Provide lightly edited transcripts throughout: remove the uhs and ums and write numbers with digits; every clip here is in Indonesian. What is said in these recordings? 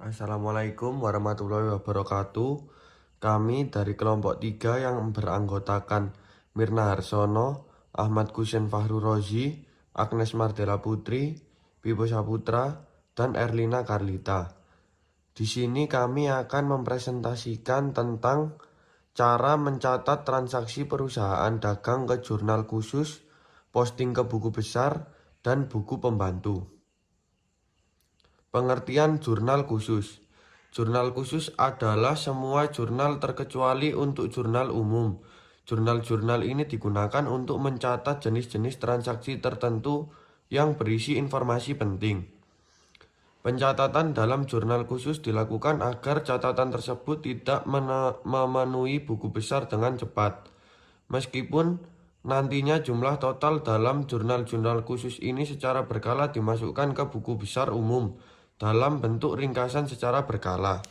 Assalamualaikum warahmatullahi wabarakatuh. Kami dari kelompok 3 yang beranggotakan Mirna Harsono, Ahmad Kusen Fahru Rozi, Agnes Mardela Putri, Pipo Saputra, dan Erlina Karlita. Di sini kami akan mempresentasikan tentang cara mencatat transaksi perusahaan dagang ke jurnal khusus, posting ke buku besar, dan buku pembantu. Pengertian jurnal khusus. Jurnal khusus adalah semua jurnal terkecuali untuk jurnal umum. Jurnal-jurnal ini digunakan untuk mencatat jenis-jenis transaksi tertentu yang berisi informasi penting. Pencatatan dalam jurnal khusus dilakukan agar catatan tersebut tidak memenuhi buku besar dengan cepat. Meskipun nantinya jumlah total dalam jurnal-jurnal khusus ini secara berkala dimasukkan ke buku besar umum dalam bentuk ringkasan secara berkala.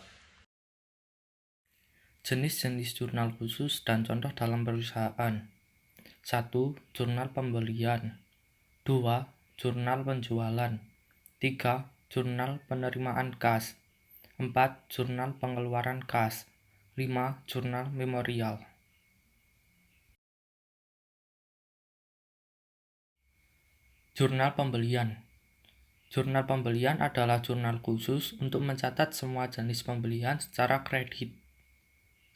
Jenis-jenis jurnal khusus dan contoh dalam perusahaan. 1. Jurnal pembelian. 2. Jurnal penjualan. 3. Jurnal penerimaan kas. 4. Jurnal pengeluaran kas. 5. Jurnal memorial. Jurnal pembelian. Jurnal pembelian adalah jurnal khusus untuk mencatat semua jenis pembelian secara kredit.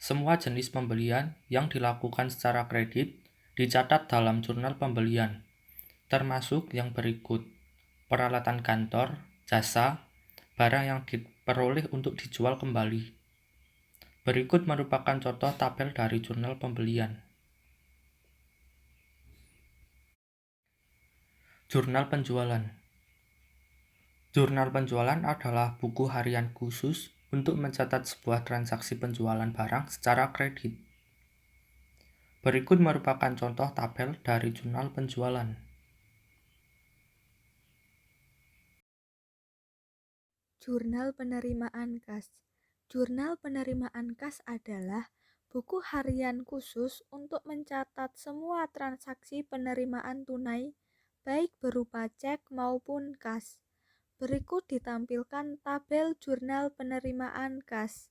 Semua jenis pembelian yang dilakukan secara kredit dicatat dalam jurnal pembelian, termasuk yang berikut: peralatan kantor, jasa, barang yang diperoleh untuk dijual kembali. Berikut merupakan contoh tabel dari jurnal pembelian. Jurnal penjualan. Jurnal penjualan adalah buku harian khusus untuk mencatat sebuah transaksi penjualan barang secara kredit. Berikut merupakan contoh tabel dari jurnal penjualan. Jurnal penerimaan kas. Jurnal penerimaan kas adalah buku harian khusus untuk mencatat semua transaksi penerimaan tunai, baik berupa cek maupun kas. Berikut ditampilkan tabel jurnal penerimaan kas.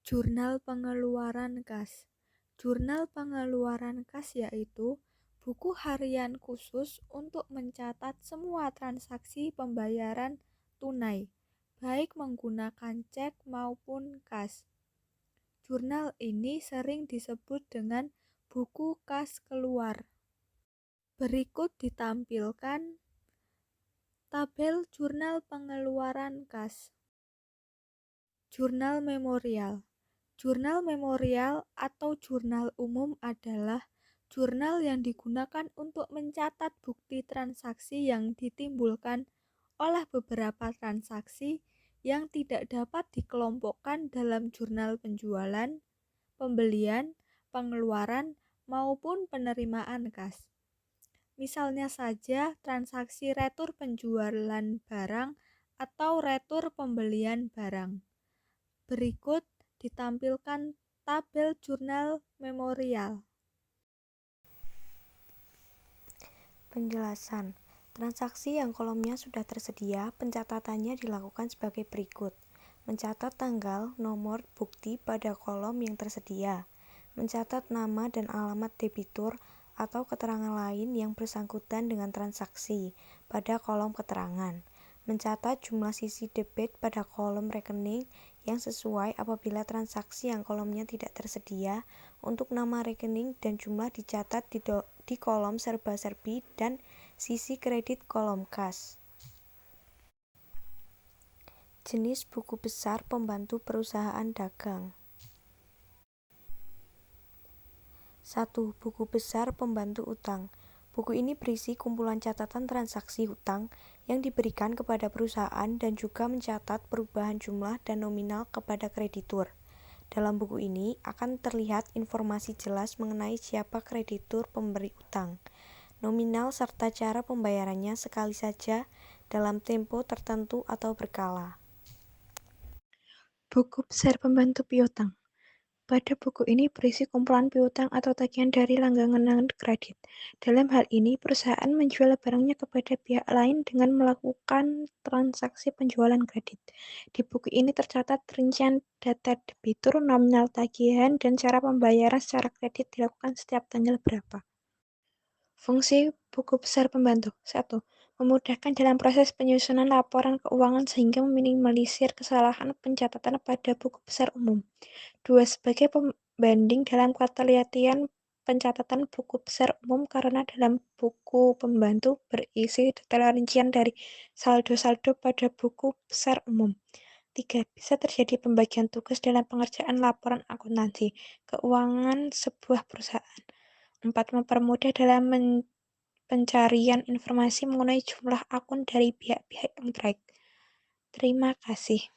Jurnal pengeluaran kas. Jurnal pengeluaran kas yaitu buku harian khusus untuk mencatat semua transaksi pembayaran tunai, baik menggunakan cek maupun kas. Jurnal ini sering disebut dengan buku kas keluar. Berikut ditampilkan tabel jurnal pengeluaran kas. Jurnal memorial. Jurnal memorial atau jurnal umum adalah jurnal yang digunakan untuk mencatat bukti transaksi yang ditimbulkan oleh beberapa transaksi yang tidak dapat dikelompokkan dalam jurnal penjualan, pembelian, pengeluaran, maupun penerimaan kas. Misalnya saja transaksi retur penjualan barang atau retur pembelian barang. Berikut ditampilkan tabel jurnal memorial. Penjelasan. Transaksi yang kolomnya sudah tersedia, pencatatannya dilakukan sebagai berikut. Mencatat tanggal, nomor, bukti pada kolom yang tersedia. Mencatat nama dan alamat debitur atau keterangan lain yang bersangkutan dengan transaksi pada kolom keterangan. Mencatat jumlah sisi debit pada kolom rekening yang sesuai apabila transaksi yang kolomnya tidak tersedia untuk nama rekening dan jumlah dicatat di kolom serba-serbi dan sisi kredit kolom kas. Jenis buku besar pembantu perusahaan dagang. 1. Buku besar pembantu utang. Buku ini berisi kumpulan catatan transaksi hutang yang diberikan kepada perusahaan dan juga mencatat perubahan jumlah dan nominal kepada kreditur. Dalam buku ini akan terlihat informasi jelas mengenai siapa kreditur pemberi utang, nominal serta cara pembayarannya sekali saja dalam tempo tertentu atau berkala. Buku besar pembantu piutang. Pada buku ini berisi kumpulan piutang atau tagihan dari langganan kredit. Dalam hal ini, perusahaan menjual barangnya kepada pihak lain dengan melakukan transaksi penjualan kredit. Di buku ini tercatat rincian data debitur, nominal tagihan, dan cara pembayaran secara kredit dilakukan setiap tanggal berapa. Fungsi buku besar pembantu. 1. Memudahkan dalam proses penyusunan laporan keuangan sehingga meminimalisir kesalahan pencatatan pada buku besar umum. 2. Sebagai pembanding dalam ketelitian pencatatan buku besar umum karena dalam buku pembantu berisi detail rincian dari saldo-saldo pada buku besar umum. 3. Bisa terjadi pembagian tugas dalam pengerjaan laporan akuntansi keuangan sebuah perusahaan. 4. Mempermudah dalam pencarian informasi mengenai jumlah akun dari pihak-pihak yang terkait. Terima kasih.